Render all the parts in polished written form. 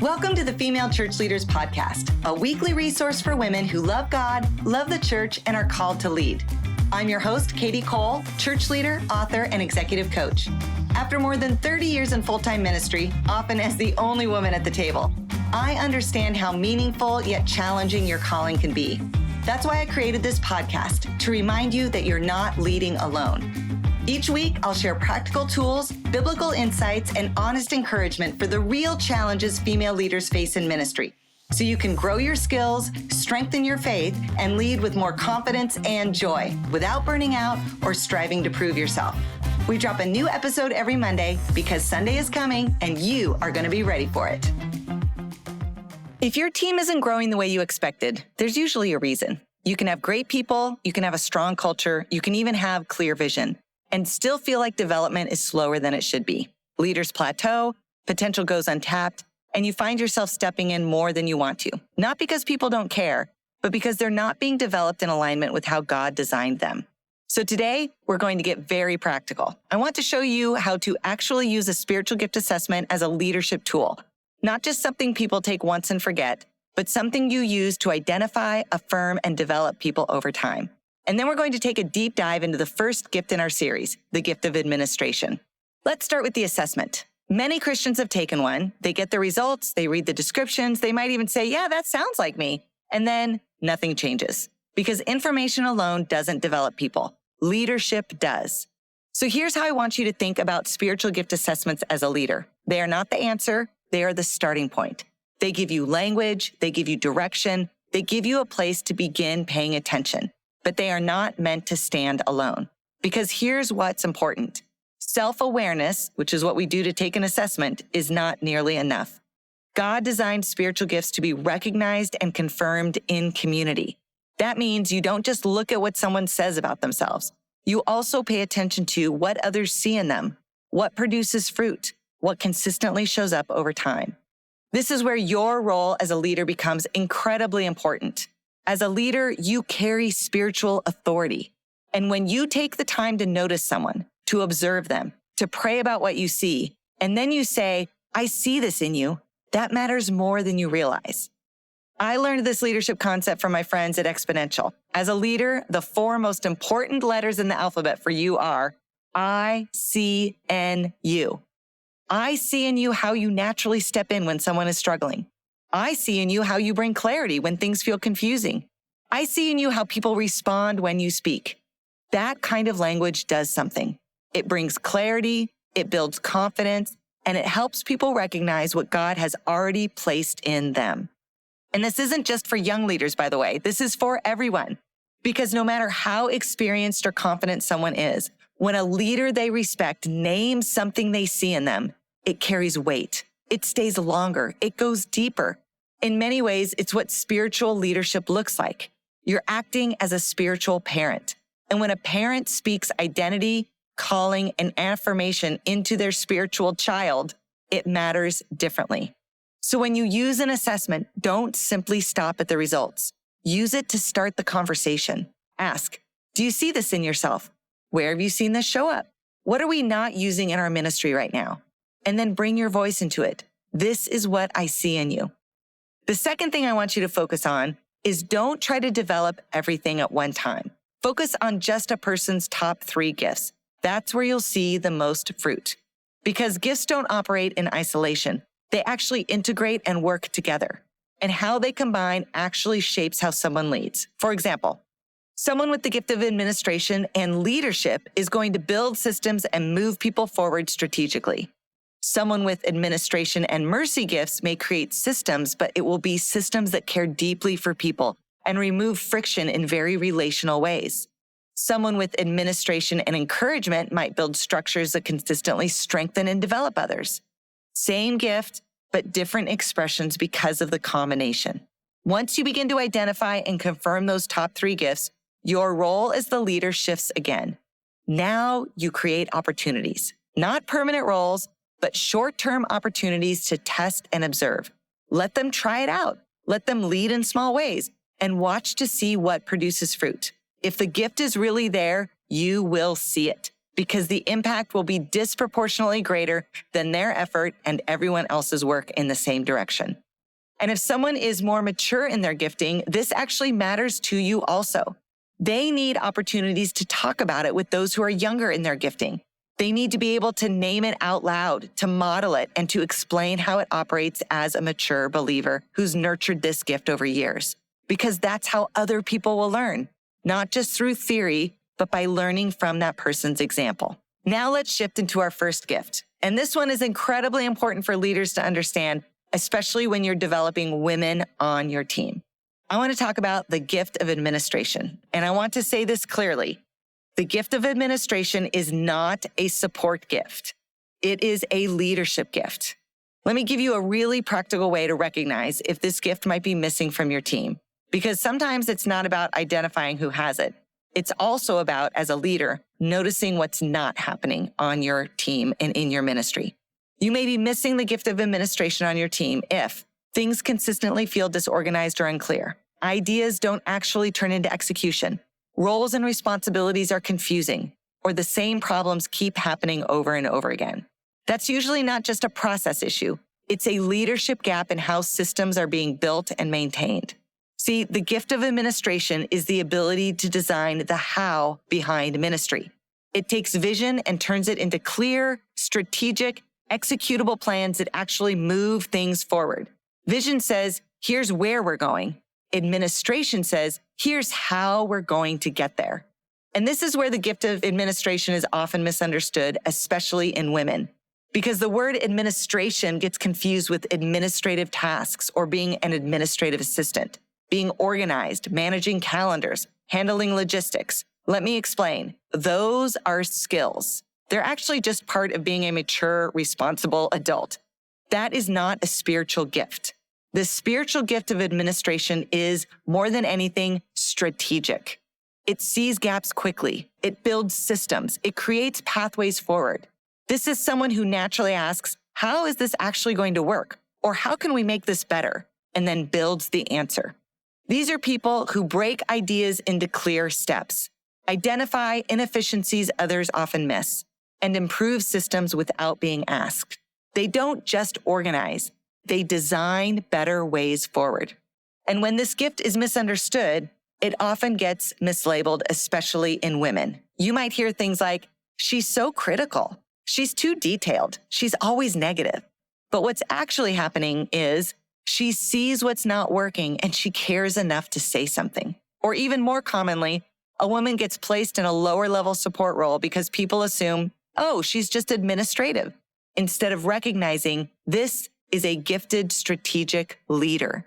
Welcome to the Female Church Leaders Podcast, a weekly resource for women who love God, love the church, and are called to lead. I'm your host, Kadi Cole, church leader, author, and executive coach. After more than 30 years in full-time ministry, often as the only woman at the table, I understand how meaningful yet challenging your calling can be. That's why I created this podcast, to remind you that you're not leading alone. Each week, I'll share practical tools, biblical insights, and honest encouragement for the real challenges female leaders face in ministry, so you can grow your skills, strengthen your faith, and lead with more confidence and joy without burning out or striving to prove yourself. We drop a new episode every Monday because Sunday is coming and you are going to be ready for it. If your team isn't growing the way you expected, there's usually a reason. You can have great people, you can have a strong culture, you can even have clear vision, and still feel like development is slower than it should be. Leaders plateau, potential goes untapped, and you find yourself stepping in more than you want to. Not because people don't care, but because they're not being developed in alignment with how God designed them. So today, we're going to get very practical. I want to show you how to actually use a spiritual gift assessment as a leadership tool. Not just something people take once and forget, but something you use to identify, affirm, and develop people over time. And then we're going to take a deep dive into the first gift in our series, the gift of administration. Let's start with the assessment. Many Christians have taken one. They get the results, they read the descriptions, they might even say, yeah, that sounds like me. And then nothing changes. Because information alone doesn't develop people. Leadership does. So here's how I want you to think about spiritual gift assessments as a leader. They are not the answer, they are the starting point. They give you language, they give you direction, they give you a place to begin paying attention. But they are not meant to stand alone. Because here's what's important. Self-awareness, which is what we do to take an assessment, is not nearly enough. God designed spiritual gifts to be recognized and confirmed in community. That means you don't just look at what someone says about themselves. You also pay attention to what others see in them, what produces fruit, what consistently shows up over time. This is where your role as a leader becomes incredibly important. As a leader, you carry spiritual authority. And when you take the time to notice someone, to observe them, to pray about what you see, and then you say, I see this in you, that matters more than you realize. I learned this leadership concept from my friends at Exponential. As a leader, the 4 most important letters in the alphabet for you are I-C-N-U. I see in you how you naturally step in when someone is struggling. I see in you how you bring clarity when things feel confusing. I see in you how people respond when you speak. That kind of language does something. It brings clarity, it builds confidence, and it helps people recognize what God has already placed in them. And this isn't just for young leaders, by the way. This is for everyone. Because no matter how experienced or confident someone is, when a leader they respect names something they see in them, it carries weight. It stays longer. It goes deeper. In many ways, it's what spiritual leadership looks like. You're acting as a spiritual parent. And when a parent speaks identity, calling, and affirmation into their spiritual child, it matters differently. So when you use an assessment, don't simply stop at the results. Use it to start the conversation. Ask, do you see this in yourself? Where have you seen this show up? What are we not using in our ministry right now? And then bring your voice into it. This is what I see in you. The second thing I want you to focus on is don't try to develop everything at one time. Focus on just a person's top 3 gifts. That's where you'll see the most fruit. Because gifts don't operate in isolation. They actually integrate and work together. And how they combine actually shapes how someone leads. For example, someone with the gift of administration and leadership is going to build systems and move people forward strategically. Someone with administration and mercy gifts may create systems, but it will be systems that care deeply for people and remove friction in very relational ways. Someone with administration and encouragement might build structures that consistently strengthen and develop others. Same gift, but different expressions because of the combination. Once you begin to identify and confirm those top 3 gifts, your role as the leader shifts again. Now you create opportunities, not permanent roles, but short-term opportunities to test and observe. Let them try it out. Let them lead in small ways and watch to see what produces fruit. If the gift is really there, you will see it. because the impact will be disproportionately greater than their effort and everyone else's work in the same direction. And if someone is more mature in their gifting, this actually matters to you also. They need opportunities to talk about it with those who are younger in their gifting. They need to be able to name it out loud, to model it, and to explain how it operates as a mature believer who's nurtured this gift over years. Because that's how other people will learn, not just through theory, but by learning from that person's example. Now let's shift into our first gift. And this one is incredibly important for leaders to understand, especially when you're developing women on your team. I want to talk about the gift of administration. And I want to say this clearly. The gift of administration is not a support gift. It is a leadership gift. Let me give you a really practical way to recognize if this gift might be missing from your team. Because sometimes it's not about identifying who has it. It's also about, as a leader, noticing what's not happening on your team and in your ministry. You may be missing the gift of administration on your team if things consistently feel disorganized or unclear. Ideas don't actually turn into execution. Roles and responsibilities are confusing, or the same problems keep happening over and over again. That's usually not just a process issue. It's a leadership gap in how systems are being built and maintained. See, the gift of administration is the ability to design the how behind ministry. It takes vision and turns it into clear, strategic, executable plans that actually move things forward. Vision says, here's where we're going. Administration says, here's how we're going to get there. And this is where the gift of administration is often misunderstood, especially in women, because the word administration gets confused with administrative tasks or being an administrative assistant, being organized, managing calendars, handling logistics. Let me explain. Those are skills. They're actually just part of being a mature, responsible adult. That is not a spiritual gift. The spiritual gift of administration is, more than anything, strategic. It sees gaps quickly. It builds systems. It creates pathways forward. This is someone who naturally asks, how is this actually going to work? Or how can we make this better? And then builds the answer. These are people who break ideas into clear steps, identify inefficiencies others often miss, and improve systems without being asked. They don't just organize. They design better ways forward. And when this gift is misunderstood, it often gets mislabeled, especially in women. You might hear things like, she's so critical. She's too detailed. She's always negative. But what's actually happening is she sees what's not working and she cares enough to say something. Or even more commonly, a woman gets placed in a lower level support role because people assume, oh, she's just administrative, instead of recognizing this is a gifted strategic leader.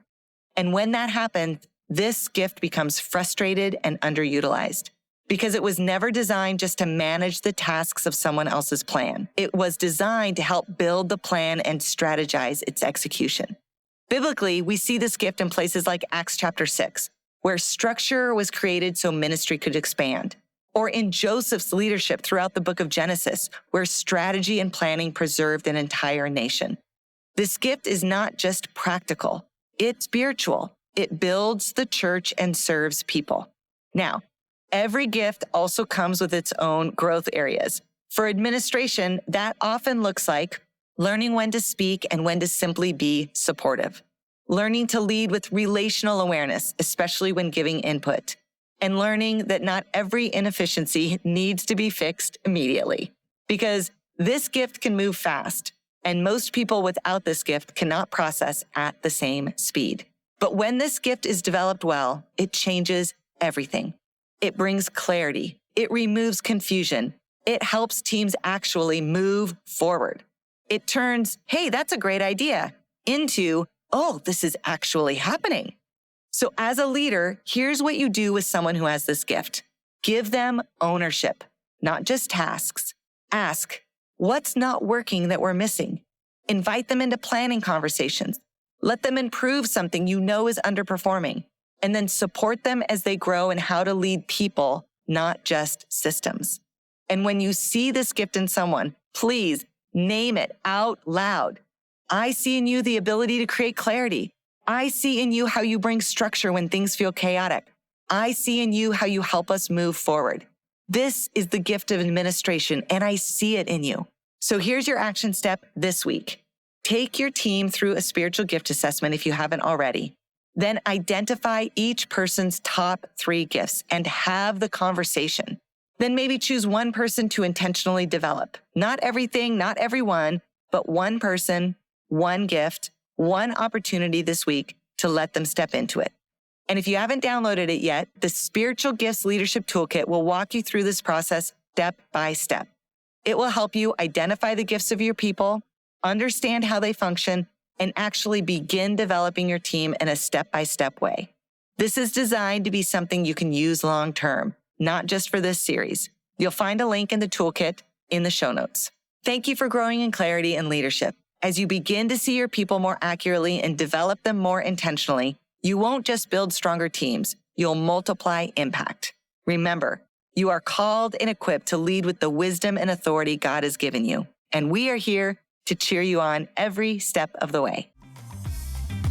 And when that happens, this gift becomes frustrated and underutilized because it was never designed just to manage the tasks of someone else's plan. It was designed to help build the plan and strategize its execution. Biblically, we see this gift in places like Acts chapter 6, where structure was created so ministry could expand, or in Joseph's leadership throughout the book of Genesis, where strategy and planning preserved an entire nation. This gift is not just practical, it's spiritual. It builds the church and serves people. Now, every gift also comes with its own growth areas. For administration, that often looks like learning when to speak and when to simply be supportive, learning to lead with relational awareness, especially when giving input, and learning that not every inefficiency needs to be fixed immediately, because this gift can move fast. And most people without this gift cannot process at the same speed. But when this gift is developed well, it changes everything. It brings clarity. It removes confusion. It helps teams actually move forward. It turns, hey, that's a great idea, into, oh, this is actually happening. So as a leader, here's what you do with someone who has this gift. Give them ownership, not just tasks. Ask, what's not working that we're missing? Invite them into planning conversations. Let them improve something you know is underperforming, and then support them as they grow in how to lead people, not just systems. And when you see this gift in someone, please name it out loud. I see in you the ability to create clarity. I see in you how you bring structure when things feel chaotic. I see in you how you help us move forward. This is the gift of administration, and I see it in you. So here's your action step this week. Take your team through a spiritual gift assessment if you haven't already. Then identify each person's top 3 gifts and have the conversation. Then maybe choose one person to intentionally develop. Not everything, not everyone, but one person, one gift, one opportunity this week to let them step into it. And if you haven't downloaded it yet, the Spiritual Gifts Leadership Toolkit will walk you through this process step by step. It will help you identify the gifts of your people, understand how they function, and actually begin developing your team in a step-by-step way. This is designed to be something you can use long-term, not just for this series. You'll find a link in the toolkit in the show notes. Thank you for growing in clarity and leadership. As you begin to see your people more accurately and develop them more intentionally, you won't just build stronger teams, you'll multiply impact. Remember, you are called and equipped to lead with the wisdom and authority God has given you, and we are here to cheer you on every step of the way.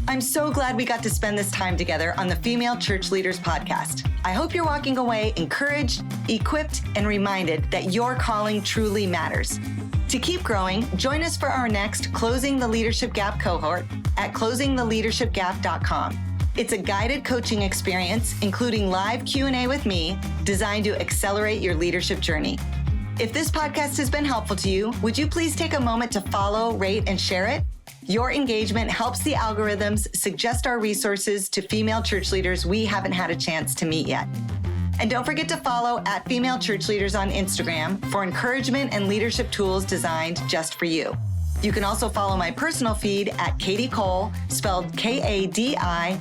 I'm so glad we got to spend this time together on the Female Church Leaders Podcast. I hope you're walking away encouraged, equipped, and reminded that your calling truly matters. To keep growing, join us for our next Closing the Leadership Gap cohort at closingtheleadershipgap.com. It's a guided coaching experience, including live Q&A with me, designed to accelerate your leadership journey. If this podcast has been helpful to you, would you please take a moment to follow, rate, and share it? Your engagement helps the algorithms suggest our resources to female church leaders we haven't had a chance to meet yet. And don't forget to follow at Female Church Leaders on Instagram for encouragement and leadership tools designed just for you. You can also follow my personal feed at Kadi Cole, spelled Kadicole.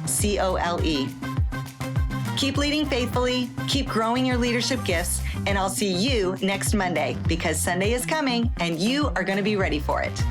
Keep leading faithfully, keep growing your leadership gifts, and I'll see you next Monday because Sunday is coming and you are going to be ready for it.